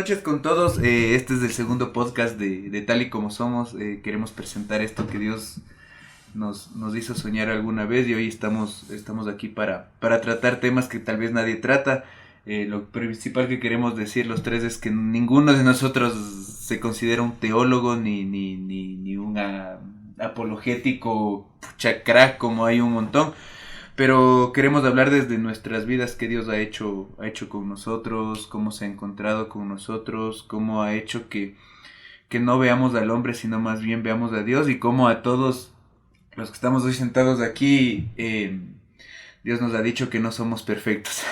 noches con todos. Este es el segundo podcast de Tal y Como Somos. Queremos presentar esto que Dios nos hizo soñar alguna vez y hoy estamos aquí para tratar temas que tal vez nadie trata. Lo principal que queremos decir los tres es que ninguno de nosotros se considera un teólogo ni un apologético crack, como hay un montón. Pero queremos hablar desde nuestras vidas, qué Dios ha hecho con nosotros, cómo se ha encontrado con nosotros, cómo ha hecho que no veamos al hombre, sino más bien veamos a Dios, y cómo a todos los que estamos hoy sentados aquí, Dios nos ha dicho que no somos perfectos.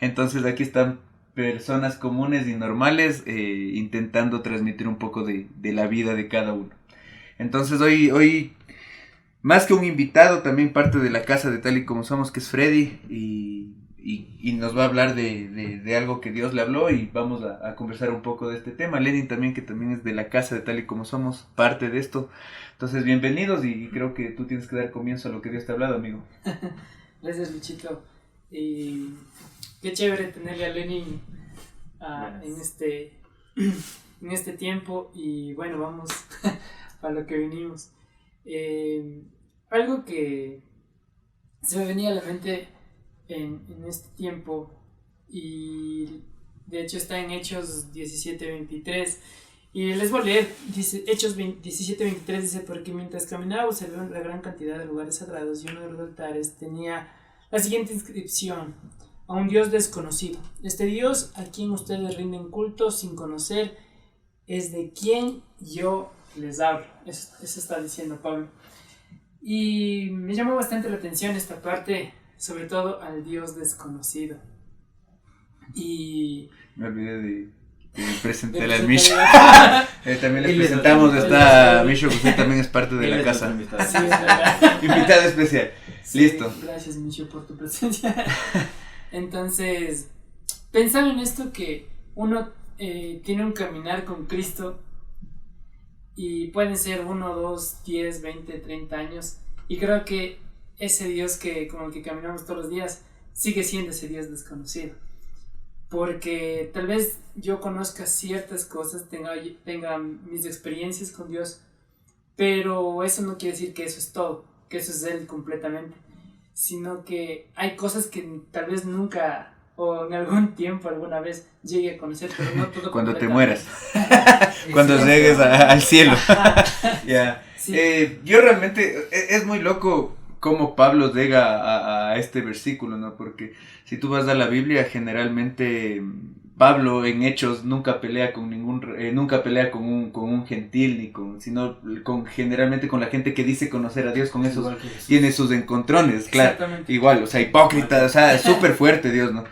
Entonces aquí están personas comunes y normales intentando transmitir un poco de la vida de cada uno. Entonces hoy más que un invitado, también parte de la casa de Tal y Como Somos, que es Freddy, y nos va a hablar de algo que Dios le habló, y vamos a conversar un poco de este tema. Lenin también, que también es de la casa de Tal y Como Somos, parte de esto. Entonces, bienvenidos, y creo que tú tienes que dar comienzo a lo que Dios te ha hablado, amigo. Gracias, Luchito. Y qué chévere tenerle a Lenin en este tiempo, y bueno, vamos a lo que venimos. Algo que se me venía a la mente en este tiempo, y de hecho está en Hechos 17:23, y les voy a leer. Dice, Hechos 17:23 dice: porque mientras caminaba observé una gran cantidad de lugares sagrados, y uno de los altares tenía la siguiente inscripción: a un Dios desconocido. Este Dios a quien ustedes rinden culto sin conocer es de quien yo les hablo. Eso está diciendo Pablo. Y me llamó bastante la atención esta parte, sobre todo al Dios desconocido. Y me olvidé de presentarle al Misho. También les presentamos, está Misho, que usted también es parte de la casa. Sí, es invitado especial. Sí, listo. Gracias, Misho, por tu presencia. Entonces, pensaba en esto, que uno tiene un caminar con Cristo, y pueden ser 1, 2, 10, 20, 30 años, y creo que ese Dios con el que caminamos todos los días sigue siendo ese Dios desconocido, porque tal vez yo conozca ciertas cosas, tenga mis experiencias con Dios, pero eso no quiere decir que eso es todo, que eso es Él completamente, sino que hay cosas que tal vez nunca, o en algún tiempo, alguna vez llegue a conocer, pero no todo. Cuando te mueras. Cuando llegues al cielo. Yeah. Sí. Yo realmente, es muy loco cómo Pablo llega a este versículo, ¿no? Porque si tú vas a la Biblia, generalmente Pablo en Hechos nunca pelea con un gentil, sino generalmente con la gente que dice conocer a Dios. Con esos tiene sus encontrones, claro, igual, o sea, hipócrita, o sea, súper fuerte Dios, ¿no?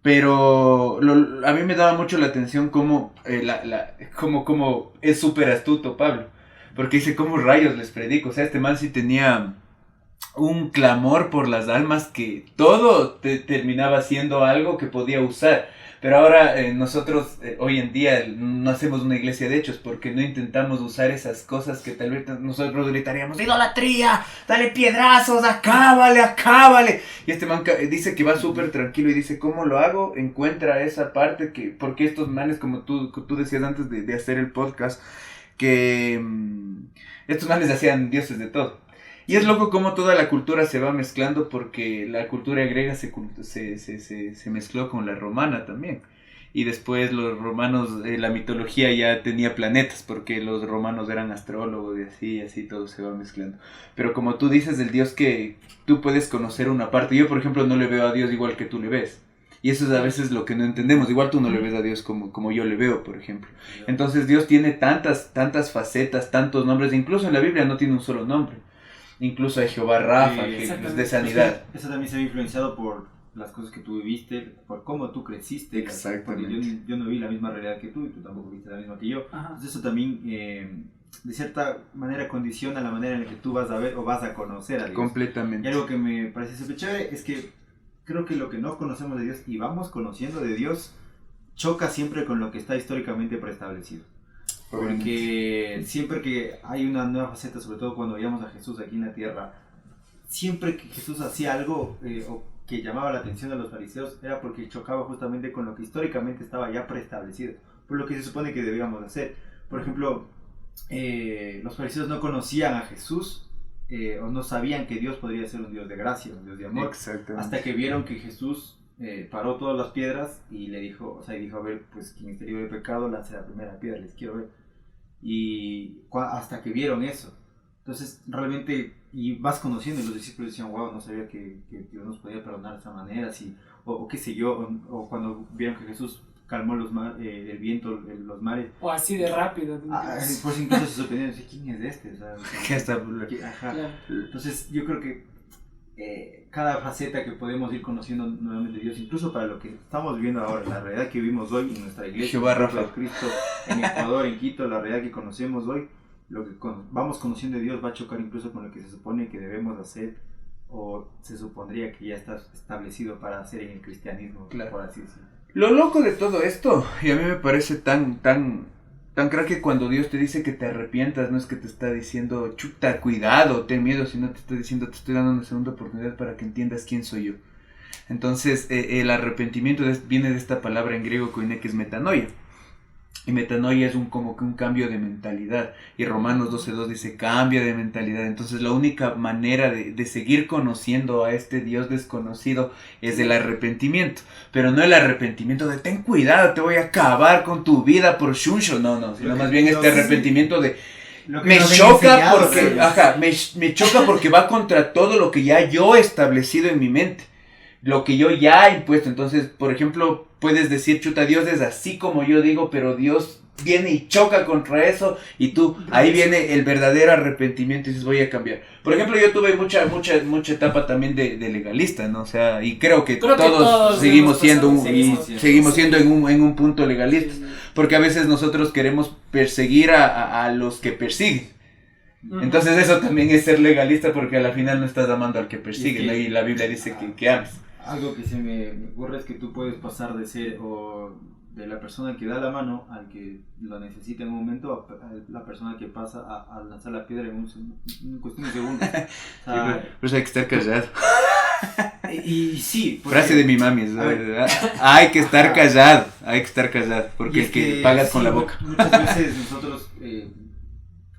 Pero a mí me daba mucho la atención cómo es súper astuto Pablo, porque dice: ¿cómo rayos les predico? O sea, este man sí tenía un clamor por las almas, que todo terminaba siendo algo que podía usar. Pero ahora nosotros hoy en día no hacemos una iglesia de hechos, porque no intentamos usar esas cosas que tal vez nosotros gritaríamos: idolatría, dale piedrazos, acábale. Y este man dice que va súper tranquilo y dice: ¿cómo lo hago? Encuentra esa parte porque estos manes, como tú decías antes de hacer el podcast, que estos manes hacían dioses de todo. Y es loco cómo toda la cultura se va mezclando, porque la cultura griega se mezcló con la romana también. Y después los romanos, la mitología ya tenía planetas, porque los romanos eran astrólogos, y así todo se va mezclando. Pero como tú dices, el Dios que tú puedes conocer una parte. Yo, por ejemplo, no le veo a Dios igual que tú le ves. Y eso es a veces lo que no entendemos. Igual tú no le ves a Dios como yo le veo, por ejemplo. Entonces Dios tiene tantas facetas, tantos nombres. Incluso en la Biblia no tiene un solo nombre. Incluso hay Jehová Rafa, que es de sanidad. Eso también se ve influenciado por las cosas que tú viviste, por cómo tú creciste. Exactamente. Porque yo no vi la misma realidad que tú, y tú tampoco viste la misma que yo. Ajá. Entonces eso también, de cierta manera, condiciona la manera en la que tú vas a ver o vas a conocer a Dios. Completamente. Y algo que me parece súper chévere es que creo que lo que no conocemos de Dios y vamos conociendo de Dios choca siempre con lo que está históricamente preestablecido. Porque siempre que hay una nueva faceta, sobre todo cuando veíamos a Jesús aquí en la tierra, siempre que Jesús hacía algo o que llamaba la atención de los fariseos era porque chocaba justamente con lo que históricamente estaba ya preestablecido, por lo que se supone que debíamos hacer. Por ejemplo, los fariseos no conocían a Jesús o no sabían que Dios podría ser un Dios de gracia, un Dios de amor, hasta que vieron que Jesús paró todas las piedras y le dijo, a ver, pues quien esté libre de pecado lance la primera piedra, les quiero ver. Y hasta que vieron eso, entonces realmente, y vas conociendo, y los discípulos decían, wow, no sabía que Dios nos podía perdonar de esa manera, así, o qué sé yo, o cuando vieron que Jesús calmó el viento, los mares. O así de rápido. Pues incluso se sorprendieron, ¿quién es este? O sea, ¿Qué está? Ajá. Claro. Entonces yo creo que cada faceta que podemos ir conociendo nuevamente de Dios, incluso para lo que estamos viviendo ahora, la realidad que vivimos hoy en nuestra iglesia, Jehová en Rafa. Cristo, en Ecuador, en Quito, la realidad que conocemos hoy, lo que vamos conociendo de Dios va a chocar incluso con lo que se supone que debemos hacer o se supondría que ya está establecido para hacer en el cristianismo, claro, por así decirlo. Lo loco de todo esto, y a mí me parece tan crack que cuando Dios te dice que te arrepientas, no es que te está diciendo, chuta, cuidado, ten miedo, sino te está diciendo, te estoy dando una segunda oportunidad para que entiendas quién soy yo. Entonces, el arrepentimiento viene de esta palabra en griego koine, que es metanoia. Y metanoia es como que un cambio de mentalidad. Y Romanos 12:2 dice, cambia de mentalidad. Entonces la única manera de seguir conociendo a este Dios desconocido es el arrepentimiento. Pero no el arrepentimiento de, ten cuidado, te voy a acabar con tu vida por shuncho. No, sino más bien este arrepentimiento de, me choca porque, me choca porque va contra todo lo que ya yo he establecido en mi mente. Lo que yo ya he impuesto. Entonces, por ejemplo, puedes decir, chuta, Dios es así como yo digo, pero Dios viene y choca contra eso, y tú, ahí viene el verdadero arrepentimiento y dices, voy a cambiar. Por ejemplo, yo tuve mucha etapa también de legalista, ¿no? O sea, y creo que todos seguimos siendo en un punto legalista, porque a veces nosotros queremos perseguir a los que persiguen. Entonces eso también es ser legalista, porque a la final no estás amando al que persigue, ¿no? Y la Biblia dice que ames. Algo que se me ocurre es que tú puedes pasar de ser de la persona que da la mano al que lo necesita en un momento a la persona que pasa a lanzar la piedra en cuestión de segundos. O sea, por eso hay que estar callado. Y sí. Porque, frase de mi mami, hay que estar callado, porque es que pagas con la boca. Muchas veces nosotros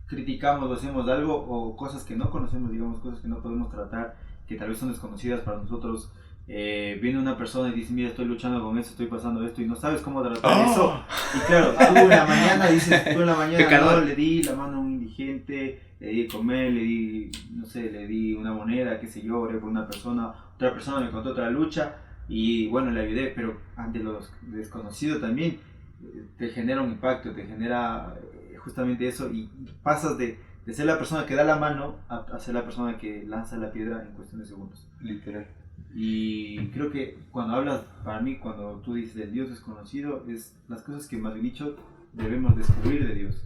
criticamos o hacemos algo o cosas que no conocemos, digamos, cosas que no podemos tratar, que tal vez son desconocidas para nosotros. Viene una persona y dice, mira, estoy luchando con esto, estoy pasando esto, y no sabes cómo tratar eso. Y claro, tú en la mañana dices, no, le di la mano a un indigente, le di de comer, le di una moneda, qué sé yo, oré por una persona, otra persona me contó otra lucha, y bueno, le ayudé, pero ante los desconocidos también te genera un impacto, te genera justamente eso, y pasas de ser la persona que da la mano a ser la persona que lanza la piedra en cuestión de segundos. Literal. Y creo que para mí, cuando tú dices del Dios desconocido, es las cosas que más bien dicho debemos descubrir de Dios.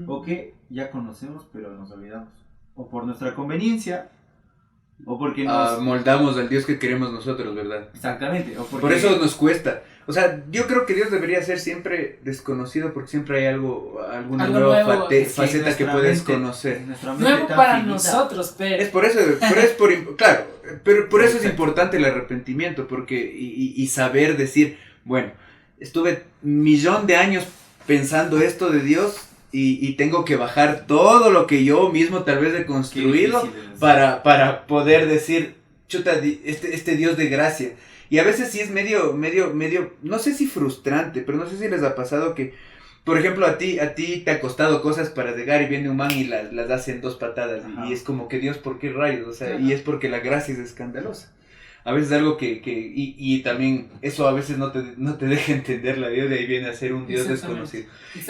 O que ya conocemos pero nos olvidamos. O por nuestra conveniencia, o porque nos moldamos al Dios que queremos nosotros, ¿verdad? Exactamente. O porque... Por eso nos cuesta. O sea, yo creo que Dios debería ser siempre desconocido, porque siempre hay alguna nueva faceta que puedes conocer. Nuevo para finita. Nosotros, pero... Es por eso, claro, pero por eso es importante el arrepentimiento, porque y saber decir, bueno, estuve 1.000.000 de años pensando esto de Dios y tengo que bajar todo lo que yo mismo tal vez he construido para poder decir, chuta, este Dios de gracia. Y a veces sí es medio, no sé si frustrante, pero no sé si les ha pasado que, por ejemplo, a ti te ha costado cosas para llegar y viene un man y las hace en 2 patadas. Y es como que Dios, ¿por qué rayos? O sea, y es porque la gracia es escandalosa. A veces algo y también eso a veces no te deja entender la Dios, de ahí viene a ser un Dios desconocido.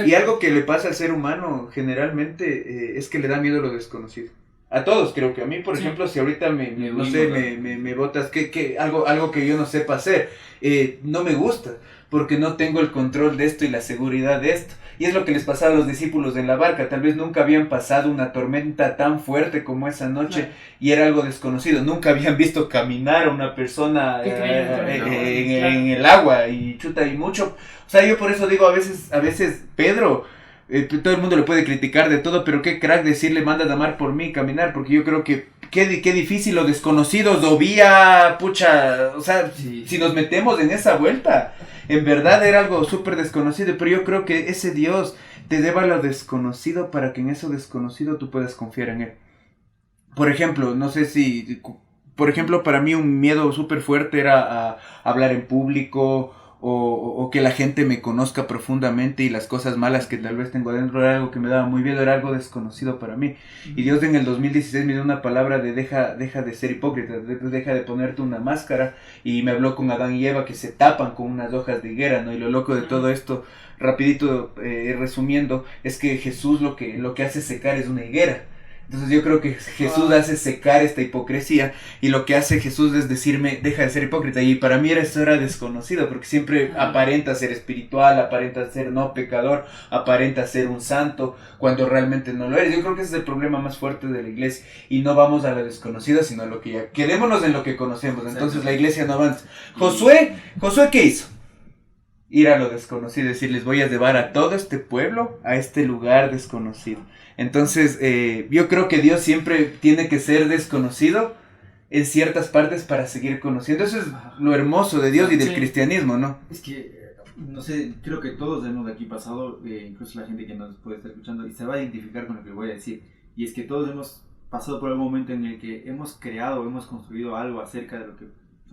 Y algo que le pasa al ser humano generalmente es que le da miedo lo desconocido. A todos, creo que a mí, por ejemplo, si ahorita me botas algo que yo no sepa hacer, no me gusta, porque no tengo el control de esto y la seguridad de esto. Y es lo que les pasaba a los discípulos en la barca, tal vez nunca habían pasado una tormenta tan fuerte como esa noche, y era algo desconocido, nunca habían visto caminar a una persona en el agua, y chuta, y mucho. O sea, yo por eso digo, a veces Pedro... todo el mundo le puede criticar de todo, pero qué crack decirle, mandas a amar por mí, caminar, porque yo creo que qué difícil, lo desconocido, Dovía, pucha, o sea, Sí. si nos metemos en esa vuelta, en verdad era algo súper desconocido, pero yo creo que ese Dios te deba lo desconocido para que en eso desconocido tú puedas confiar en Él. Por ejemplo, no sé si, por ejemplo, para mí un miedo súper fuerte era hablar en público o que la gente me conozca profundamente y las cosas malas que tal vez tengo adentro era algo que me daba muy miedo, era algo desconocido para mí. Y Dios en el 2016 me dio una palabra de deja de ser hipócrita, deja de ponerte una máscara, y me habló con Adán y Eva que se tapan con unas hojas de higuera, ¿no? Y lo loco de todo esto, rapidito resumiendo, es que Jesús lo que hace secar es una higuera. Entonces yo creo que Jesús hace secar esta hipocresía, y lo que hace Jesús es decirme, deja de ser hipócrita. Y para mí eso era desconocido, porque siempre aparenta ser espiritual, aparenta ser no pecador, aparenta ser un santo, cuando realmente no lo eres. Yo creo que ese es el problema más fuerte de la iglesia, y no vamos a lo desconocido, sino a lo que ya, quedémonos en lo que conocemos. Entonces la iglesia no avanza. Josué, ¿qué hizo? Ir a lo desconocido, decirles, voy a llevar a todo este pueblo a este lugar desconocido. Entonces, yo creo que Dios siempre tiene que ser desconocido en ciertas partes para seguir conociendo. Eso es lo hermoso de Dios y del cristianismo, ¿no? Es que, no sé, creo que todos hemos de aquí pasado, incluso la gente que nos puede estar escuchando, y se va a identificar con lo que voy a decir. Y es que todos hemos pasado por un momento en el que hemos creado, hemos construido algo acerca de lo que,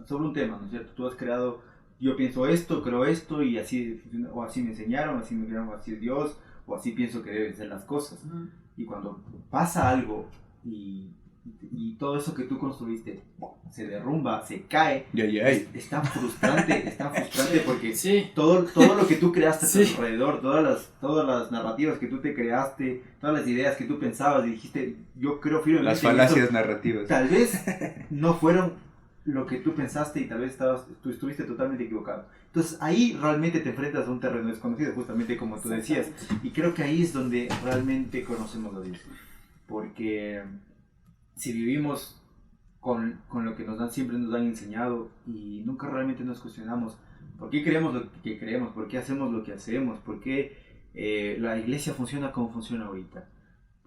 sobre un tema, ¿no es cierto? Tú has creado, yo pienso esto, creo esto, y así, o así me enseñaron, así me crearon, así es Dios, o así pienso que deben ser las cosas. Y cuando pasa algo y todo eso que tú construiste se derrumba, se cae, es tan frustrante, porque todo lo que tú creaste a tu alrededor, todas las narrativas que tú te creaste, todas las ideas que tú pensabas y dijiste, yo creo firmemente las falacias narrativas, tal vez no fueron lo que tú pensaste, y tal vez tú estuviste totalmente equivocado. Entonces ahí realmente te enfrentas a un terreno desconocido, justamente como tú decías, y creo que ahí es donde realmente conocemos a Dios, porque si vivimos con lo que siempre nos han enseñado, y nunca realmente nos cuestionamos por qué creemos lo que creemos, por qué hacemos lo que hacemos, por qué la iglesia funciona como funciona ahorita,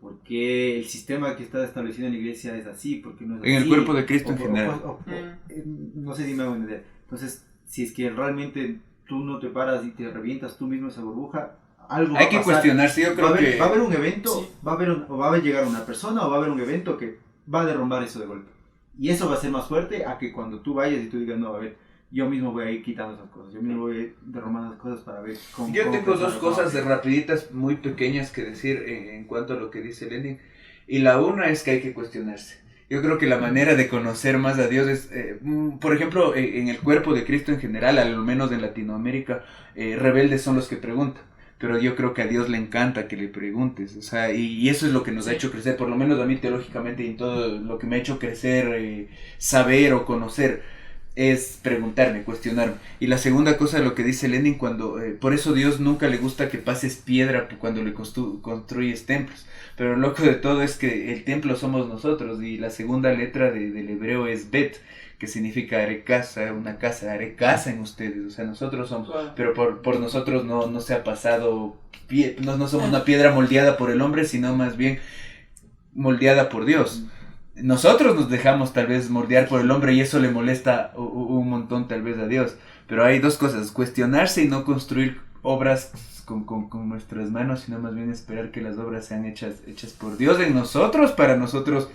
por qué el sistema que está establecido en la iglesia es así, por qué no es así, en el cuerpo de Cristo en general. No sé si me hago entender. Entonces, si es que realmente tú no te paras y te revientas tú mismo esa burbuja, algo hay que cuestionarse. Yo creo que va a haber un evento, o va a llegar una persona, o va a haber un evento que va a derrumbar eso de golpe, y eso va a ser más fuerte a que cuando tú vayas y tú digas, no, a ver, yo mismo voy a ir quitando esas cosas, yo mismo voy a ir derrumbando esas cosas para ver cómo. Yo tengo dos cosas rapiditas muy pequeñas que decir en cuanto a lo que dice Lenin, y la una es que hay que cuestionarse. Yo creo que la manera de conocer más a Dios es, por ejemplo, en el cuerpo de Cristo en general, al menos en Latinoamérica, rebeldes son los que preguntan. Pero yo creo que a Dios le encanta que le preguntes, o sea, y eso es lo que nos ha hecho crecer, por lo menos a mí teológicamente, y en todo lo que me ha hecho crecer, saber o conocer, es preguntarme, cuestionarme. Y la segunda cosa, lo que dice Lenin, por eso Dios nunca le gusta que pases piedra cuando le construyes templos. Pero lo loco de todo es que el templo somos nosotros, y la segunda letra del hebreo es Bet, que significa haré casa, una casa, haré casa en ustedes, o sea, nosotros somos, pero por nosotros no se ha pasado, no somos una piedra moldeada por el hombre, sino más bien moldeada por Dios. Nosotros nos dejamos tal vez moldear por el hombre, y eso le molesta un montón tal vez a Dios. Pero hay dos cosas: cuestionarse y no construir obras con nuestras manos, sino más bien esperar que las obras sean hechas por Dios en nosotros, para nosotros.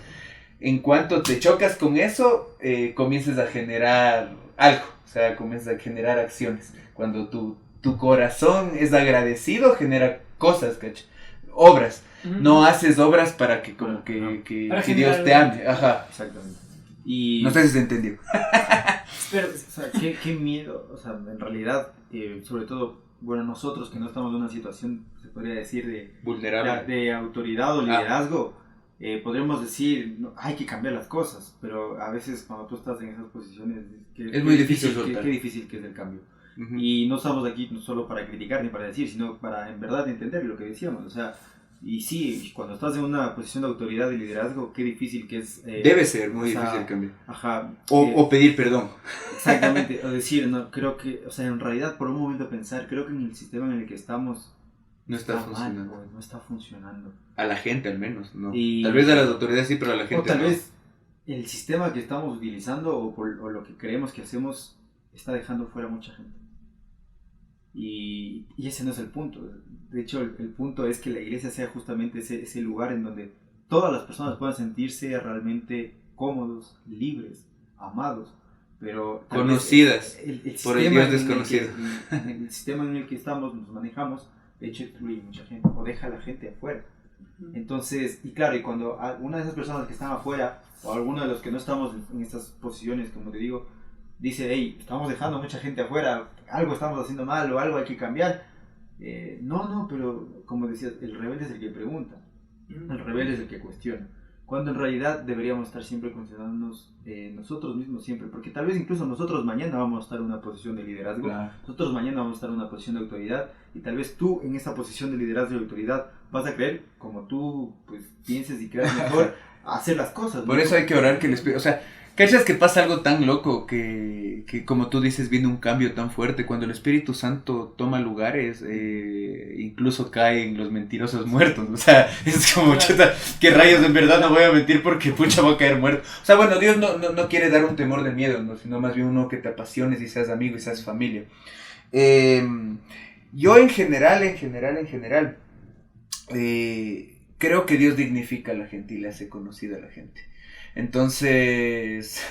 En cuanto te chocas con eso, comienzas a generar algo, o sea, comienzas a generar acciones. Cuando tu corazón es agradecido, genera cosas, ¿cachai? Obras. No haces obras para que como que Dios te ame. Ajá. Exactamente. No sé si se entendió. Pero, o sea, qué miedo, o sea, en realidad, sobre todo, bueno, nosotros que no estamos en una situación, se podría decir, vulnerable, de autoridad o liderazgo, podríamos decir, no, hay que cambiar las cosas, pero a veces cuando tú estás en esas posiciones, es muy difícil soltar. Qué difícil que es el cambio. Y no estamos aquí no solo para criticar ni para decir, sino para en verdad entender lo que decíamos, o sea, y sí, cuando estás en una posición de autoridad y liderazgo, qué difícil que es. Debe ser muy difícil cambiar. Ajá. O pedir perdón. Exactamente, o decir, no, creo que, o sea, en realidad por un momento pensar, creo que en el sistema en el que estamos no está funcionando. No está funcionando. A la gente al menos, no. Tal vez a las autoridades sí, pero a la gente o tal no. vez el sistema que estamos utilizando o lo que creemos que hacemos está dejando fuera a mucha gente. Y ese no es el punto. De hecho, el punto es que la iglesia sea justamente ese lugar en donde todas las personas puedan sentirse realmente cómodos, libres, amados, pero conocidas por el Dios sistema desconocido. el sistema en el que estamos, nos manejamos, de hecho excluye mucha gente o deja a la gente afuera. Entonces, y claro, y cuando una de esas personas que están afuera o alguno de los que no estamos en estas posiciones, como te digo, dice, hey, estamos dejando a mucha gente afuera, algo estamos haciendo mal o algo hay que cambiar. No, pero como decías, el rebelde es el que pregunta, el rebelde es el que cuestiona, cuando en realidad deberíamos estar siempre cuestionándonos nosotros mismos siempre, porque tal vez incluso nosotros mañana vamos a estar en una posición de liderazgo, Claro. nosotros mañana vamos a estar en una posición de autoridad, y tal vez tú en esa posición de liderazgo y autoridad vas a creer, como tú pues pienses y creas mejor, hacer las cosas. Por ¿no? eso hay que orar que el Espíritu, o sea, ¿cachas que pasa algo tan loco que como tú dices viene un cambio tan fuerte? Cuando el Espíritu Santo toma lugares, incluso caen los mentirosos muertos, o sea, es como, chuta, qué rayos, en verdad no voy a mentir porque pucha voy a caer muerto. O sea, bueno, Dios no quiere dar un temor de miedo, ¿no? Sino más bien uno que te apasiones y seas amigo y seas familia. Yo en general, creo que Dios dignifica a la gente y le hace conocida a la gente. Entonces,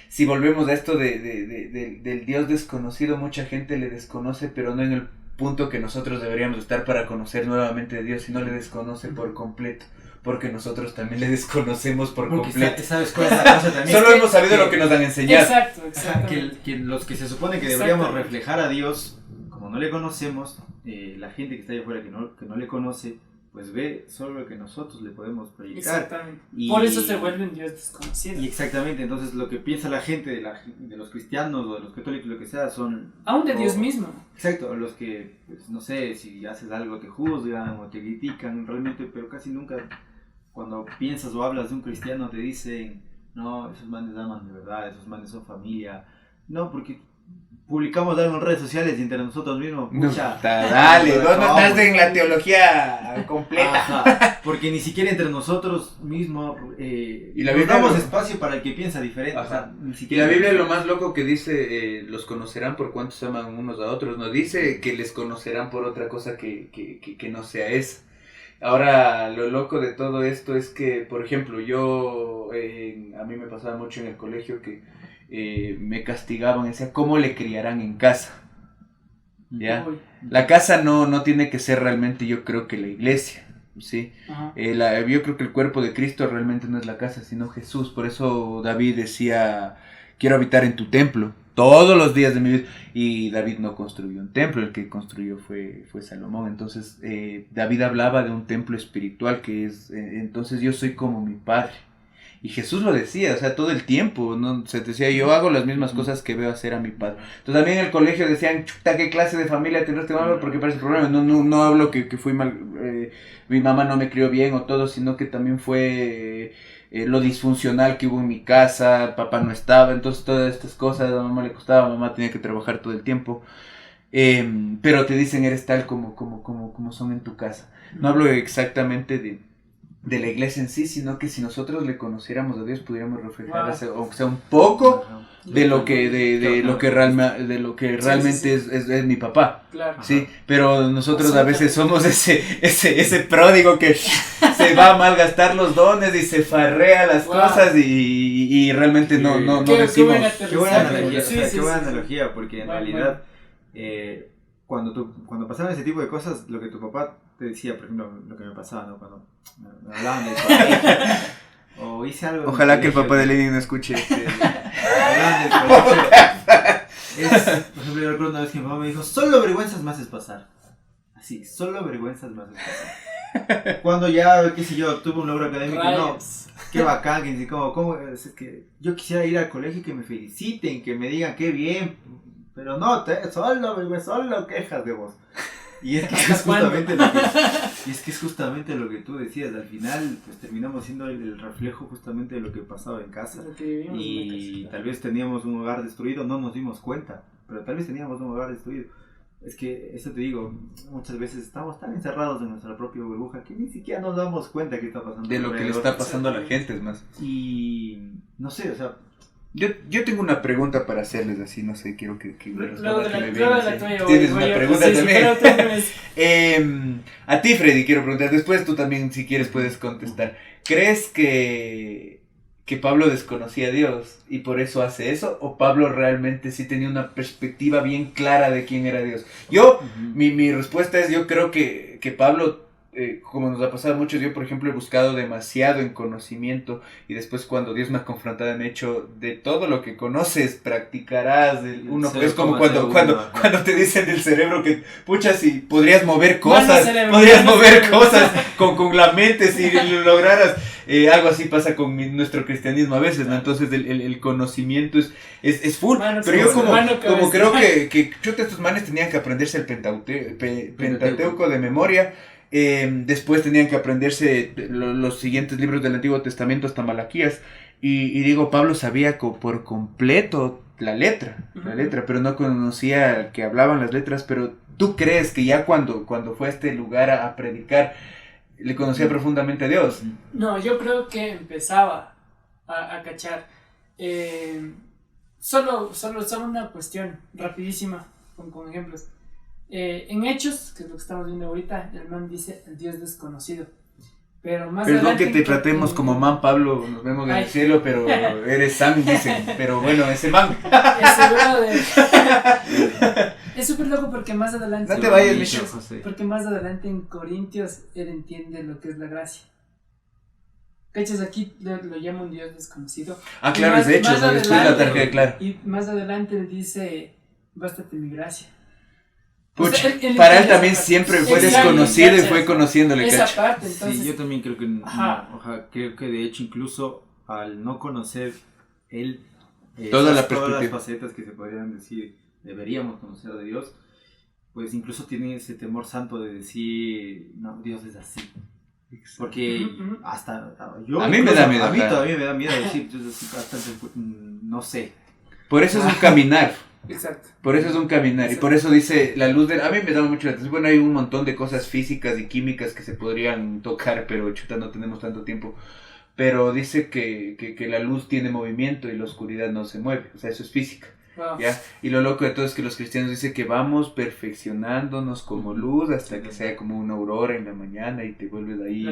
si volvemos a esto del Dios desconocido, mucha gente le desconoce, pero no en el punto que nosotros deberíamos estar para conocer nuevamente de Dios, sino le desconoce por completo, porque nosotros también le desconocemos por completo. ¿Sabes cuál es la cosa también? Solo hemos sabido lo que nos han enseñado. Exacto, Ajá, exacto. que los que se supone que deberíamos reflejar a Dios, como no le conocemos, la gente que está allá afuera que no le conoce, pues ve solo lo que nosotros le podemos proyectar. Exactamente. Y Por eso se vuelve un Dios desconocido. Y exactamente, entonces lo que piensa la gente de los cristianos o de los católicos, lo que sea, son... Aún de o- Dios mismo. Exacto, los que, pues, no sé, si haces algo te juzgan o te critican realmente, pero casi nunca cuando piensas o hablas de un cristiano te dicen, no, esos manes aman de verdad, esos manes son familia. No, porque publicamos algo en redes sociales y entre nosotros mismos, No, pucha, dale, vos no vamos. estás en la teología completa. Ajá, porque ni siquiera entre nosotros mismos Y la nos Biblia damos lo- espacio para el que piensa diferente. O sea, Ajá. ni Y siquiera la Biblia lo más loco que dice, los conocerán por cuántos aman unos a otros, no dice que les conocerán por otra cosa que no sea esa. Ahora, lo loco de todo esto es que, por ejemplo, a mí me pasaba mucho en el colegio que me castigaban, decía, ¿cómo le criarán en casa? ¿Ya? Uy, La casa no tiene que ser realmente, yo creo que la iglesia, ¿sí? ajá. Yo creo que el cuerpo de Cristo realmente no es la casa, sino Jesús. Por eso David decía, quiero habitar en tu templo todos los días de mi vida. Y David no construyó un templo, el que construyó fue Salomón. Entonces David hablaba de un templo espiritual que es, entonces yo soy como mi padre. Y Jesús lo decía, o sea, todo el tiempo, ¿no? Se decía, yo hago las mismas cosas que veo hacer a mi padre. Entonces también en el colegio decían, chuta, ¿qué clase de familia tendrás? Porque parece problema. No hablo que fui mal, mi mamá no me crió bien o todo, sino que también fue lo disfuncional que hubo en mi casa, papá no estaba, entonces todas estas cosas, a mamá le costaba, mamá tenía que trabajar todo el tiempo. Pero te dicen, eres tal como son en tu casa. No hablo exactamente de la iglesia en sí, sino que si nosotros le conociéramos a Dios pudiéramos reflejar aunque sea un poco de lo que realmente es mi papá. Claro. Sí, pero nosotros a veces somos ese pródigo que se va a malgastar los dones y se farrea las cosas y realmente no decimos. Qué buena analogía, Sí, o sea, sí, qué buena sí. analogía, porque en realidad cuando pasaban ese tipo de cosas, lo que tu papá te decía, por ejemplo, lo que me pasaba, ¿no? Cuando me hablaban del colegio, o hice algo. Ojalá que el papá de Lenin no escuche hablaban del colegio. Por ejemplo, yo recuerdo una vez que mi mamá me dijo, solo vergüenzas me haces pasar. Así, solo vergüenzas me haces pasar. Cuando ya, qué sé yo, tuve un logro académico, Rayos. no, qué bacán, que dice, ¿cómo? Es que yo quisiera ir al colegio y que me feliciten, que me digan qué bien, pero no, solo quejas de vos. Y es que es justamente lo que tú decías, al final pues terminamos siendo el reflejo justamente de lo que pasaba en casa. Lo que vivimos en Y la tal vez teníamos un hogar destruido, no nos dimos cuenta, pero tal vez teníamos un hogar destruido. Es que, eso te digo, muchas veces estamos tan encerrados en nuestra propia burbuja que ni siquiera nos damos cuenta que está pasando. De lo que le está pasando a la gente, es más. Y no sé, o sea... Yo tengo una pregunta para hacerles así, no sé, quiero que me respondan. Tienes una pregunta también. A ti, Freddy, quiero preguntar, después tú también, si quieres, puedes contestar. ¿Crees que Pablo desconocía a Dios y por eso hace eso? ¿O Pablo realmente sí tenía una perspectiva bien clara de quién era Dios? Mi respuesta es, yo creo que Pablo, como nos ha pasado a muchos, yo por ejemplo he buscado demasiado en conocimiento y después cuando Dios me ha confrontado me ha hecho de todo lo que conoces practicarás. Es como cuando te dicen del cerebro que pucha, si podrías mover cosas, con la mente si lo lograras. Algo así pasa con nuestro cristianismo a veces, ¿no? Entonces el conocimiento es full, pero yo como creo que estos manes tenían que aprenderse el Pentateuco de memoria. Después tenían que aprenderse los siguientes libros del Antiguo Testamento hasta Malaquías. Y digo, Pablo sabía por completo la letra, pero no conocía que hablaban las letras. Pero ¿tú crees que ya cuando fue a este lugar a predicar, le conocía profundamente a Dios? No, yo creo que empezaba a cachar. Solo una cuestión rapidísima, con ejemplos. En Hechos, que es lo que estamos viendo ahorita, el man dice el Dios desconocido. Pero más Perdón que te tratemos como man, Pablo, nos vemos en el cielo, pero eres Sam, dicen. Pero bueno, ese man. Es súper loco porque más adelante. No te vayas, Micho. Porque más adelante en Corintios él entiende lo que es la gracia. ¿Cachas? Aquí lo llama un Dios desconocido. Ah, claro, es de Hechos, después la tarjeta, claro. Y más adelante él dice, bástate mi gracia. Puch, o sea, para él también siempre fue desconocido y fue conociéndole. Esa parte, entonces. Sí, yo también creo que creo que de hecho incluso al no conocer él todas las facetas que se podrían decir deberíamos conocer de Dios, pues incluso tiene ese temor santo de decir no, Dios es así. Porque hasta yo a mí me da miedo. A mí todavía me da miedo decir hasta no sé. Por eso es un caminar. Exacto. Por eso es un caminar. Exacto. Y por eso dice la luz a mí me da mucho la atención. Bueno, hay un montón de cosas físicas y químicas que se podrían tocar, pero chuta, no tenemos tanto tiempo. Pero dice que la luz tiene movimiento y la oscuridad no se mueve. O sea, eso es física. Wow. ¿Ya? Y lo loco de todo es que los cristianos dicen que vamos perfeccionándonos como luz hasta que sea como una aurora en la mañana y te vuelves ahí.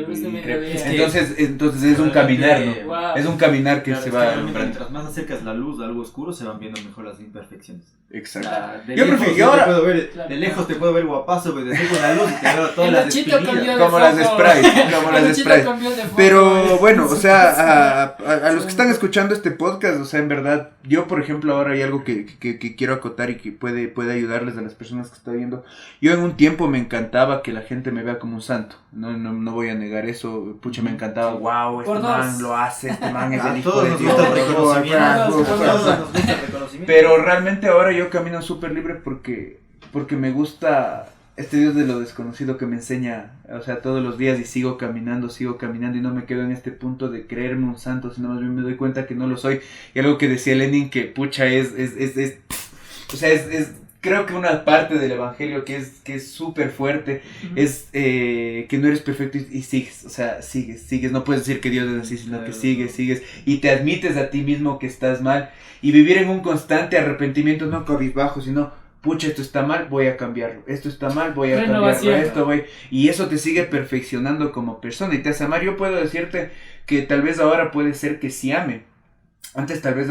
Entonces es un caminar, ¿no? Wow. Es un caminar que se va. Mientras más acercas la luz a algo oscuro, se van viendo mejor las imperfecciones. Exacto. Yo ahora puedo ver, de lejos te puedo ver guapazo, pues de con la luz y te veo todas las espinillas. Como las de Sprite. Pero bueno, o sea, a los que están escuchando este podcast, o sea, en verdad, yo por ejemplo ahora hay algo que quiero acotar y que puede ayudarles a las personas que están viendo. Yo en un tiempo me encantaba que la gente me vea como un santo. No voy a negar eso. Pucha, me encantaba. Wow, este man lo hace. Este man es el hijo de Dios. Pero realmente ahora yo camino súper libre porque me gusta este Dios de lo desconocido que me enseña, o sea, todos los días y sigo caminando y no me quedo en este punto de creerme un santo, sino más bien me doy cuenta que no lo soy. Y algo que decía Lenin que pucha es creo que una parte del evangelio que es súper fuerte es que no eres perfecto y sigues, o sea, sigues, no puedes decir que Dios es así, sino que sigues y te admites a ti mismo que estás mal y vivir en un constante arrepentimiento, no cabizbajo, sino pucha, esto está mal, voy a cambiarlo, esto está mal, voy a cambiarlo, y eso te sigue perfeccionando como persona y te hace amar. Yo puedo decirte que tal vez ahora puede ser que sí ame. Antes tal vez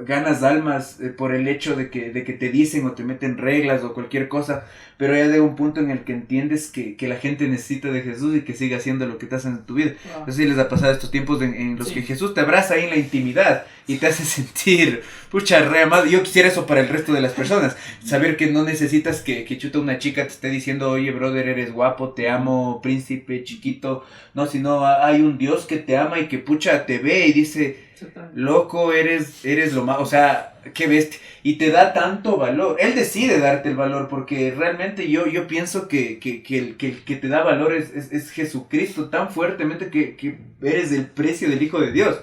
ganas almas por el hecho de que te dicen o te meten reglas o cualquier cosa, pero ya llega un punto en el que entiendes que la gente necesita de Jesús y que sigue haciendo lo que te hace en tu vida. No sé si les ha pasado estos tiempos en los que Jesús te abraza ahí en la intimidad y te hace sentir, pucha, re amado. Yo quisiera eso para el resto de las personas, saber que no necesitas que chuta una chica te esté diciendo, oye brother, eres guapo, te amo, príncipe, chiquito, no, sino hay un Dios que te ama y que pucha te ve y dice, loco, eres lo más, o sea, qué bestia, y te da tanto valor. Él decide darte el valor porque realmente yo pienso que el que te da valor es Jesucristo tan fuertemente que eres el precio del Hijo de Dios.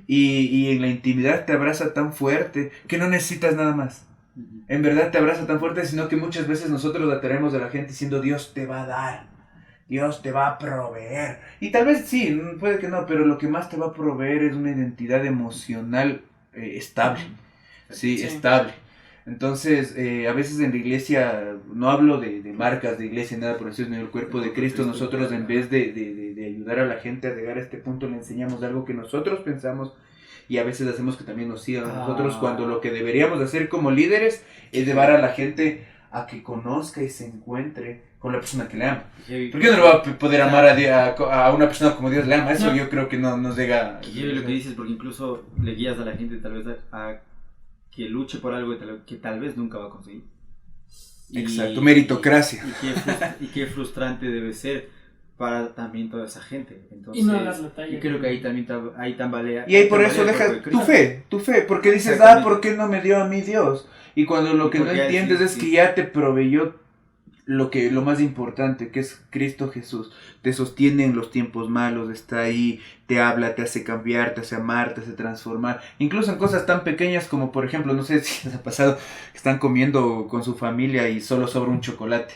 Y en la intimidad te abraza tan fuerte que no necesitas nada más. En verdad te abraza tan fuerte, sino que muchas veces nosotros la tenemos de la gente diciendo Dios te va a dar, Dios te va a proveer. Y tal vez sí, puede que no, pero lo que más te va a proveer es una identidad emocional estable. Sí, Sí. estable. Entonces, a veces en la iglesia, no hablo de marcas de iglesia, nada por eso, sino el cuerpo de Cristo, nosotros en vez de ayudar a la gente a llegar a este punto, le enseñamos algo que nosotros pensamos y a veces hacemos que también nos sigan a nosotros, cuando lo que deberíamos hacer como líderes es llevar a la gente a que conozca y se encuentre con la persona que le ama. ¿Por qué no le va a poder amar a una persona como Dios le ama? Eso yo creo que no nos llega... Y lleve lo que dices, porque incluso le guías a la gente tal vez a que luche por algo que tal vez nunca va a conseguir. Exacto, meritocracia. Y qué frustrante debe ser para también toda esa gente. Entonces, Y no das la talla. y creo que ahí también ahí tambalea. Y ahí por eso tambalea deja el cuerpo de tu fe, porque dices, Exactamente. ¿por qué no me dio a mí Dios? Y cuando lo Y que no porque ya entiendes sí, es sí. que ya te proveyó lo más importante, que es Cristo Jesús. Te sostiene en los tiempos malos, está ahí, te habla, te hace cambiar, te hace amar, te hace transformar. Incluso en cosas tan pequeñas como, por ejemplo, no sé si les ha pasado que están comiendo con su familia y solo sobra un chocolate.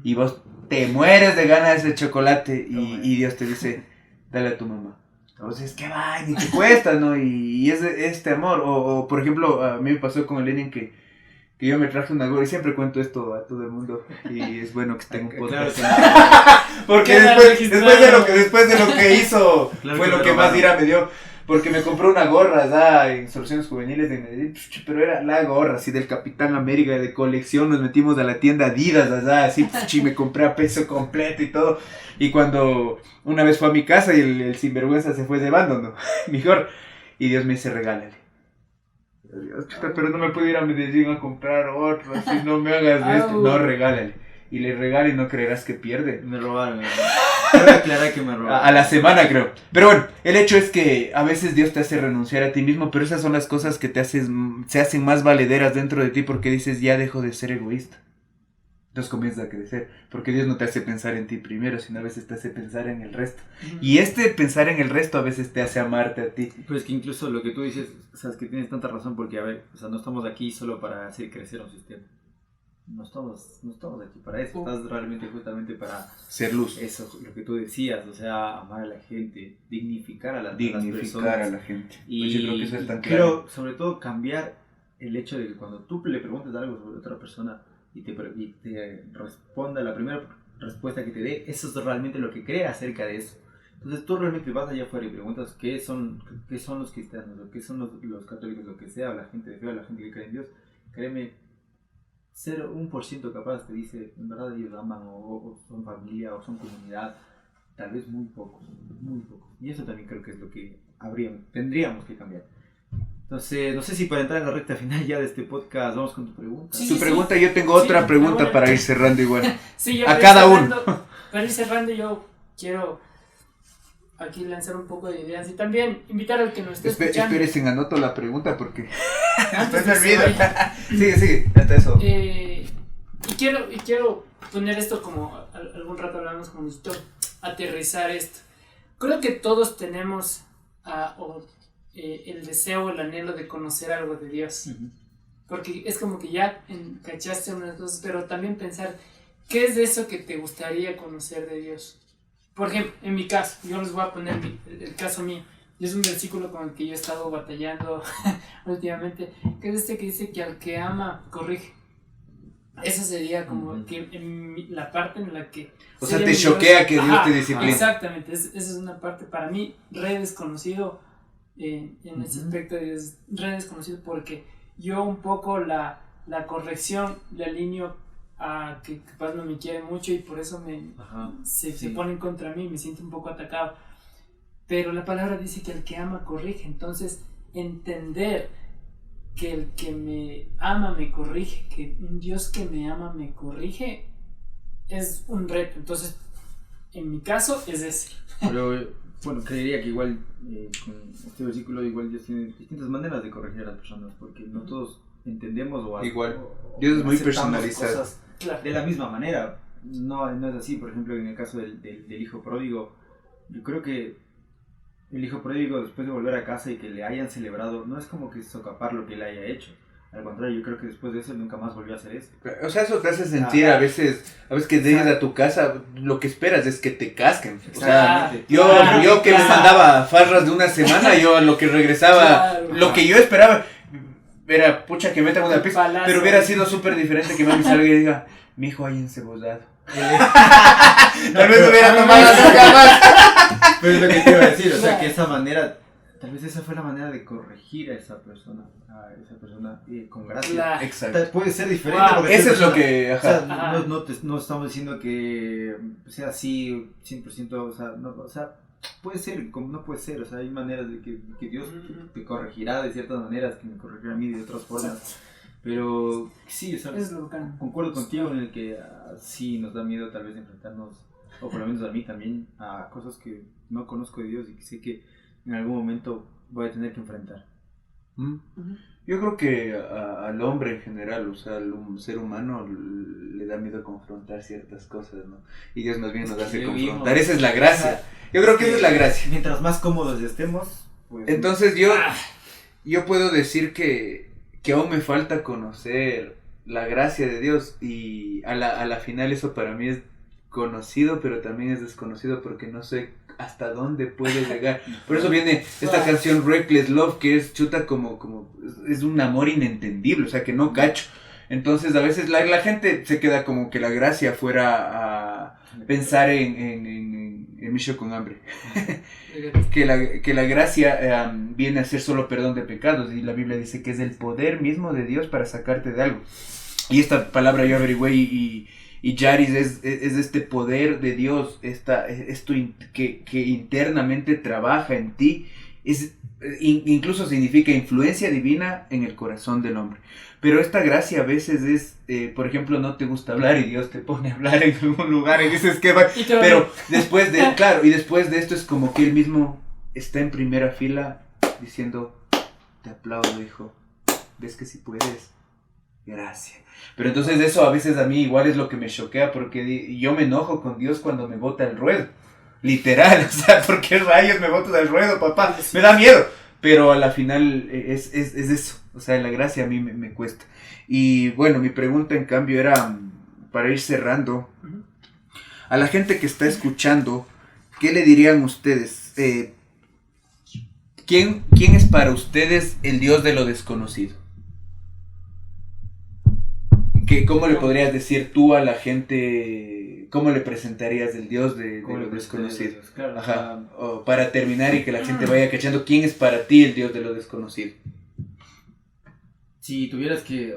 Y vos te mueres de ganas de ese chocolate y Dios te dice, dale a tu mamá. Entonces, ¿qué va? Ni te cuesta, ¿no? Y es este amor. O, por ejemplo, a mí me pasó con el Lenin que yo me traje una gorra y siempre cuento esto a todo el mundo y es bueno que tenga un podcast. Porque después de lo que hizo Claro fue que lo me que más robaron. ira me dio. Porque me compró una gorra en Soluciones Juveniles de Medellín, pero era la gorra así del Capitán América de colección. Nos metimos a la tienda Adidas, así, y me compré a peso completo y todo. Y cuando una vez fue a mi casa y el sinvergüenza se fue llevando, ¿no? Mejor. Y Dios me dice, regálale. Dios, pero no me puedo ir a Medellín a comprar otro, así no me hagas esto. No, regálale. Y le regala y no creerás que pierde. Me robaron. Quiero aclarar que me robaron. A la semana, creo. Pero bueno, el hecho es que a veces Dios te hace renunciar a ti mismo, pero esas son las cosas que se hacen más valederas dentro de ti porque dices, ya dejo de ser egoísta. Entonces comienzas a crecer, porque Dios no te hace pensar en ti primero, sino a veces te hace pensar en el resto. Y pensar en el resto a veces te hace amarte a ti. Pues que incluso lo que tú dices, sabes que tienes tanta razón, porque a ver, o sea, no estamos aquí solo para hacer crecer un sistema. No estamos aquí para eso, estás realmente justamente para Ser luz. eso, lo que tú decías, o sea, amar a la gente, dignificar a las personas. Dignificar a la gente. Y, Pues yo creo que eso es tan pero claro. sobre todo cambiar el hecho de que cuando tú le preguntes algo sobre otra persona y te responda la primera respuesta que te dé, eso es realmente lo que cree acerca de eso. Entonces tú realmente vas allá afuera y preguntas qué son los cristianos, o qué son los católicos, lo que sea, o la gente de fe, o la gente que cree en Dios. Créeme, 0,1% capaz te dice, en verdad ellos aman, o son familia, o son comunidad. Tal vez muy pocos. Y eso también creo que es lo que tendríamos que cambiar. Entonces, no sé si para entrar en la recta final ya de este podcast, vamos con tu pregunta. Sí, Tu pregunta, yo tengo otra pregunta bueno. para ir cerrando igual. Sí, yo A para ir cada cerrando- Para ir cerrando, yo quiero aquí lanzar un poco de ideas y también invitar al que nos esté escuchando. Espérense, anoto la pregunta porque Antes después me de que se olvido. vaya. Sigue, hasta eso. Y quiero poner esto como algún rato hablamos, como necesito aterrizar esto. Creo que todos tenemos el deseo, el anhelo de conocer algo de Dios. Porque es como que ya cachaste unas cosas, pero también pensar, ¿qué es de eso que te gustaría conocer de Dios? Por ejemplo, en mi caso, yo les voy a poner el caso mío. Y es un versículo con el que yo he estado batallando últimamente, que es este que dice que al que ama, corrige. Esa sería como que la parte en la que... O sea, te choquea que Dios te disciplina. Exactamente, esa es una parte para mí re desconocido en ese aspecto de Dios, re desconocido porque yo un poco la corrección le alineo a que capaz no me quiere mucho y por eso se ponen contra mí, me siento un poco atacado. Pero la palabra dice que el que ama corrige, entonces entender que el que me ama me corrige, que un Dios que me ama me corrige, es un reto. Entonces, en mi caso, es ese. Pero, bueno, creería que igual con este versículo igual Dios tiene distintas maneras de corregir a las personas, porque no todos entendemos igual. Dios es muy aceptamos personalizado. cosas de la misma manera. No es así, por ejemplo, en el caso del hijo pródigo, yo creo que el hijo pródigo, después de volver a casa y que le hayan celebrado, no es como que socapar lo que él haya hecho. Al contrario, yo creo que después de eso nunca más volvió a hacer eso. O sea, eso te hace sentir a veces que llegues a tu casa, lo que esperas es que te casquen. O sea, yo que me mandaba farras de una semana, yo a lo que regresaba, lo que yo esperaba era, pucha, que metan una pizza, pero hubiera sido súper diferente que mami salga y diga, mi hijo hay encebollado. Tal vez hubiera tomado nunca más. Pero es lo que te iba a decir, o sea, que esa manera, tal vez esa fue la manera de corregir a esa persona con gracia. Exacto. Puede ser diferente. Porque eso es lo que... Ajá. O sea, no estamos diciendo que sea así 100%, o sea, puede ser, como no puede ser, o sea, hay maneras de que Dios te corregirá de ciertas maneras, que me corregirá a mí de otras formas. Pero sí, o sea, concuerdo contigo en el que sí nos da miedo tal vez enfrentarnos, o por lo menos a mí también, a cosas que no conozco de Dios y que sé que en algún momento voy a tener que enfrentar. Yo creo que al hombre en general, o sea, al ser humano le da miedo confrontar ciertas cosas, ¿no? Y Dios más bien nos hace confrontar. Esa es la gracia. Yo creo que esa es la gracia. Mientras más cómodos estemos, pues... Entonces yo puedo decir que aún me falta conocer la gracia de Dios, y a la final eso para mí es conocido, pero también es desconocido porque no sé hasta dónde puede llegar. Por eso viene esta canción Reckless Love, que es chuta como es un amor inentendible, o sea, que no cacho. Entonces a veces la gente se queda como que la gracia fuera a pensar en Micho con hambre. que la gracia viene a ser solo perdón de pecados, y la Biblia dice que es el poder mismo de Dios para sacarte de algo. Y esta palabra yo averigüé y Yaris es este poder de Dios, esto que internamente trabaja en ti, incluso significa influencia divina en el corazón del hombre. Pero esta gracia a veces es, por ejemplo, no te gusta hablar y Dios te pone a hablar en algún lugar y dices que va. Pero después de esto es como que él mismo está en primera fila diciendo, te aplaudo, hijo, ves que si puedes, gracias. Pero entonces eso a veces a mí igual es lo que me choquea, porque yo me enojo con Dios cuando me bota el ruedo. Literal, o sea, ¿por qué rayos me botas al ruedo, papá? Me da miedo. Pero a la final es eso. O sea, la gracia a mí me cuesta. Y bueno, mi pregunta en cambio era, para ir cerrando, a la gente que está escuchando, ¿qué le dirían ustedes? ¿Quién es para ustedes el Dios de lo desconocido? ¿Cómo le podrías decir tú a la gente, cómo le presentarías el Dios de lo desconocido? Claro, ajá. O para terminar y que la gente vaya cachando, ¿quién es para ti el Dios de lo desconocido? Si tuvieras que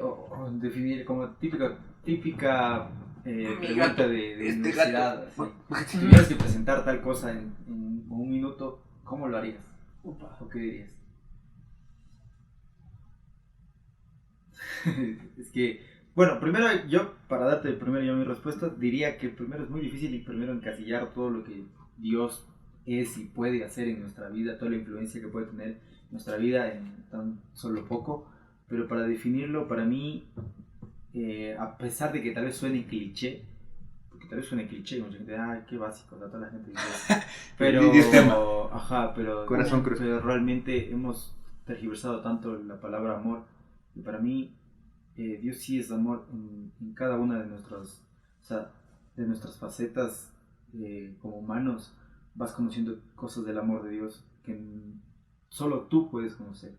definir como típica pregunta de universidad, si tuvieras que presentar tal cosa en un minuto, ¿cómo lo harías? ¿O qué dirías? Es que... Bueno, primero para darte primero mi respuesta, diría que primero es muy difícil y primero encasillar todo lo que Dios es y puede hacer en nuestra vida, toda la influencia que puede tener en nuestra vida en tan solo poco, pero para definirlo, para mí, a pesar de que tal vez suene cliché, porque tal vez suene cliché, mucha gente, qué básico, toda la gente dice, pero, pero realmente hemos tergiversado tanto la palabra amor, y para mí, Dios sí es amor en cada una de nuestras facetas como humanos. Vas conociendo cosas del amor de Dios que solo tú puedes conocer,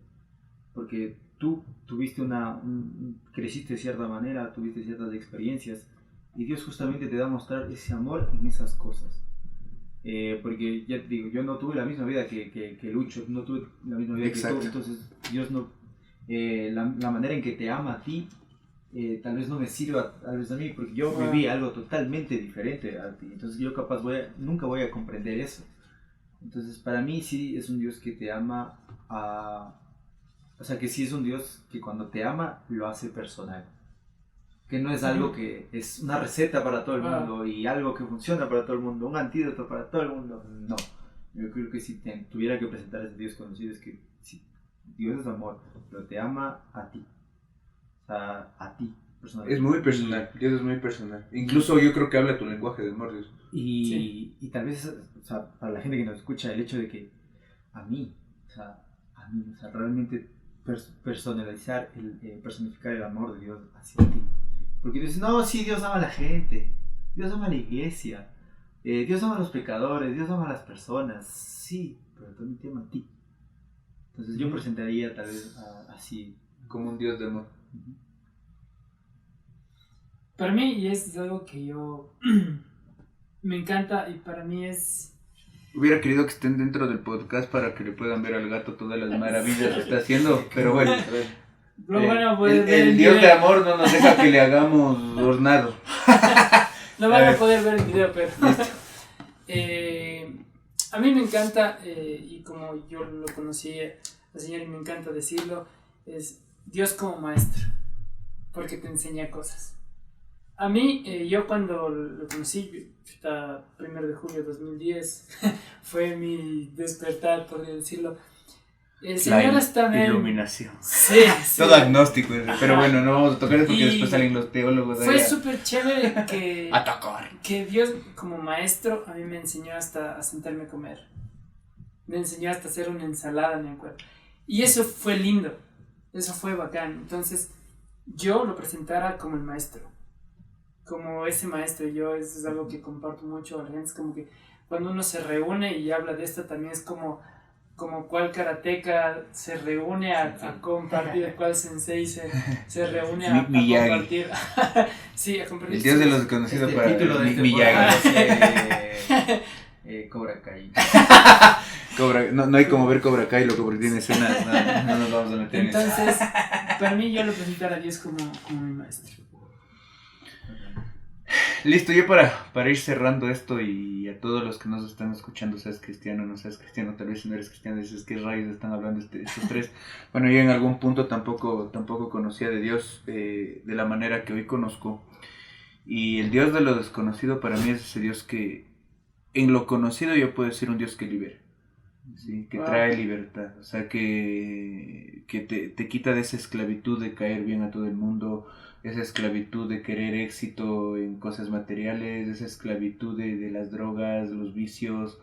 porque tú tuviste creciste de cierta manera, tuviste ciertas experiencias, y Dios justamente te da a mostrar ese amor en esas cosas. Porque ya te digo, yo no tuve la misma vida que Lucho, no tuve la misma vida que tú, entonces Dios no... la manera en que te ama a ti tal vez no me sirva tal vez a mí, porque yo viví algo totalmente diferente a ti, entonces yo capaz nunca voy a comprender eso. Entonces para mí sí es un Dios que te ama o sea, que sí es un Dios que cuando te ama lo hace personal, que no es algo que es una receta para todo el mundo y algo que funciona para todo el mundo, un antídoto para todo el mundo. No, yo creo que si tuviera que presentar a ese Dios conocido, es que sí, Dios es amor, pero te ama a ti. O sea, a ti, personalmente. Es muy personal, Dios es muy personal. Incluso yo creo que habla tu lenguaje de amor, Dios. Y tal vez, o sea, para la gente que nos escucha, el hecho de que a mí, realmente personalizar, personificar el amor de Dios hacia ti. Porque dices, no, sí, Dios ama a la gente, Dios ama a la iglesia, Dios ama a los pecadores, Dios ama a las personas, sí, pero también te ama a ti. Entonces yo presentaría tal vez así. Como un Dios de amor. Para mí, y es algo que yo me encanta, y para mí es... Hubiera querido que estén dentro del podcast para que le puedan ver al gato todas las maravillas que está haciendo, pero bueno. Lo bueno, poder ver el el Dios de video. amor no nos deja que le hagamos hornado. No van a poder ver el video, pero... a mí me encanta, y como yo lo conocí al Señor y me encanta decirlo, es Dios como maestro, porque te enseña cosas. A mí, yo cuando lo conocí, hasta 1 de julio de 2010, fue mi despertar, podría decirlo. El Señor está en iluminación. Sí, sí. Todo agnóstico, pero bueno, no vamos a tocar porque Y después salen los teólogos. Fue súper chévere que, Atacar. que Dios como maestro a mí me enseñó hasta a sentarme a comer. Me enseñó hasta hacer una ensalada, me acuerdo. Y eso fue lindo, eso fue bacán. Entonces yo lo presentara como el maestro, como ese maestro. Yo, eso es algo que comparto mucho a la gente. Es como que cuando uno se reúne y habla de esto, también es como cual karateca se reúne a compartir, cual sensei se reúne a compartir. Sí, a compartir. El Dios de los desconocidos para título de Miyagi. Cobra Kai. No hay como ver Cobra Kai, loco, porque tiene escenas. No nos vamos a meter en eso. Entonces, para mí, yo lo presentara a Dios como mi maestro. Listo, yo para ir cerrando esto y a todos los que nos están escuchando, seas cristiano o no seas cristiano, tal vez si no eres cristiano dices que rayos están hablando estos tres. Bueno, yo en algún punto tampoco conocía de Dios de la manera que hoy conozco. Y el Dios de lo desconocido para mí es ese Dios que en lo conocido yo puedo decir un Dios que libera, ¿sí? Que trae libertad, o sea que te quita de esa esclavitud de caer bien a todo el mundo, esa esclavitud de querer éxito en cosas materiales, esa esclavitud de las drogas, los vicios,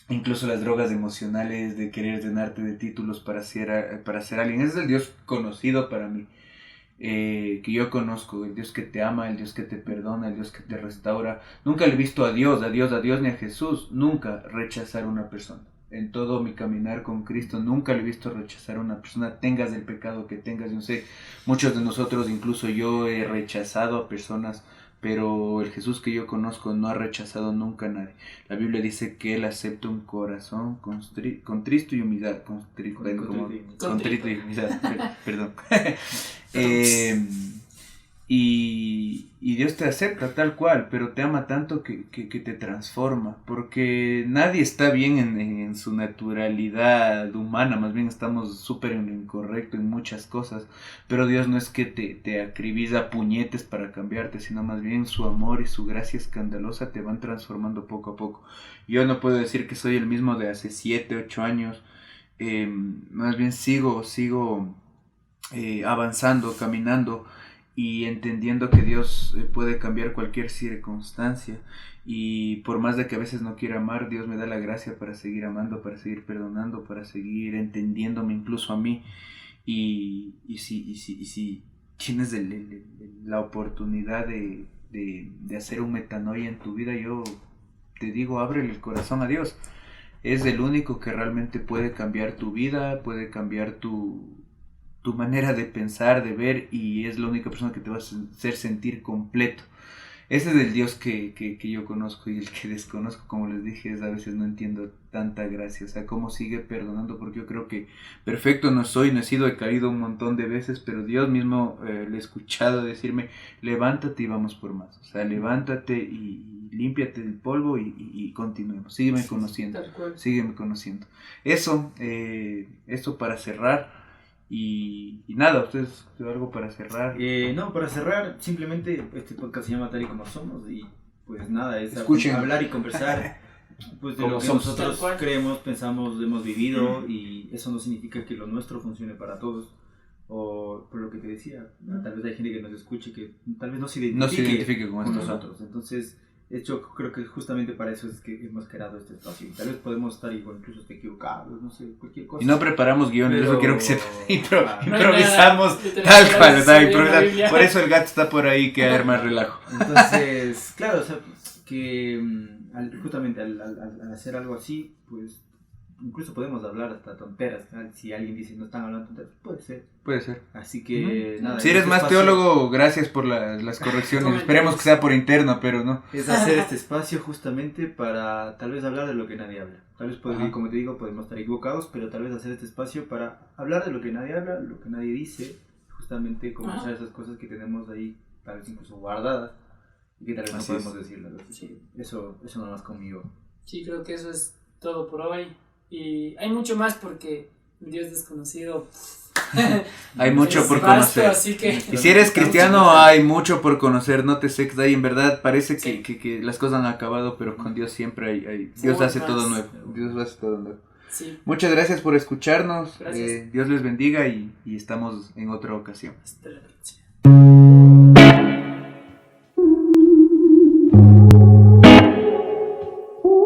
incluso las drogas emocionales, de querer llenarte de títulos para ser alguien. Ese es el Dios conocido para mí, que yo conozco, el Dios que te ama, el Dios que te perdona, el Dios que te restaura. Nunca le he visto a Dios ni a Jesús, nunca rechazar a una persona. En todo mi caminar con Cristo nunca le he visto rechazar a una persona, tengas el pecado que tengas. Yo sé, muchos de nosotros, incluso yo, he rechazado a personas, pero el Jesús que yo conozco no ha rechazado nunca a nadie. La Biblia dice que Él acepta un corazón contrito y humildad. Contrito y humildad, perdón. Y Dios te acepta tal cual, pero te ama tanto que te transforma, porque nadie está bien en su naturalidad humana, más bien estamos súper en lo incorrecto en muchas cosas, pero Dios no es que te acribilla a puñetes para cambiarte, sino más bien su amor y su gracia escandalosa te van transformando poco a poco. Yo no puedo decir que soy el mismo de hace 7, 8 años, más bien sigo avanzando, caminando y entendiendo que Dios puede cambiar cualquier circunstancia, y por más de que a veces no quiera amar, Dios me da la gracia para seguir amando, para seguir perdonando, para seguir entendiéndome incluso a mí. Y si tienes la oportunidad de hacer un metanoia en tu vida, yo te digo, ábrele el corazón a Dios. Es el único que realmente puede cambiar tu vida, puede cambiar tu manera de pensar, de ver, y es la única persona que te va a hacer sentir completo. Ese es el Dios que yo conozco, y el que desconozco, como les dije, es a veces no entiendo tanta gracia, o sea, cómo sigue perdonando, porque yo creo que perfecto no soy, no he sido, he caído un montón de veces, pero Dios mismo le he escuchado decirme, levántate y vamos por más, o sea, levántate y límpiate del polvo y continuemos, sígueme conociendo. Eso para cerrar. Y nada, ¿ustedes algo para cerrar? No, para cerrar, simplemente este podcast se llama Tal y Como Somos, y pues nada, es hablar y conversar pues de lo que nosotros creemos, pensamos, hemos vivido, y eso no significa que lo nuestro funcione para todos, o por lo que te decía, ¿no? Tal vez hay gente que nos escuche que tal vez no se identifique con nosotros, entonces De hecho, creo que justamente para eso es que hemos creado este espacio. Tal vez podemos estar igual, incluso equivocados, no sé, cualquier cosa. Y no preparamos guiones, Pero- eso quiero que sepa. Claro. Improvisamos No hay nada, tal cual, o sea, literal, improvisamos. Biblia. Por eso el gato está por ahí que arma relajo. Entonces, claro, o sea, que justamente al hacer algo así, pues incluso podemos hablar hasta tonteras. ¿No? Si alguien dice no están hablando tonteras, puede ser. Puede ser. Así que, nada. Si eres este más espacio teólogo, gracias por las correcciones. Comentarios. Esperemos que sea por interno, pero no. es hacer este espacio justamente para tal vez hablar de lo que nadie habla. Tal vez, Ajá. como te digo, podemos estar equivocados, pero tal vez hacer este espacio para hablar de lo que nadie habla, lo que nadie dice, justamente conversar esas cosas que tenemos ahí, tal vez incluso guardadas, y que tal vez Así no es. podemos decirlas. Sí. Eso nada más conmigo. Sí, creo que eso es todo por hoy. Y hay mucho más porque el Dios desconocido Hay mucho es por vasto, conocer. así que Y si eres cristiano, hay mucho por conocer, no te seques de ahí. En verdad, parece Sí. que las cosas han acabado, pero con Dios siempre hay. Sí, Dios hace más. todo nuevo. Dios hace todo nuevo. sí, Muchas gracias por escucharnos. Gracias. Dios les bendiga y estamos en otra ocasión. hasta la próxima.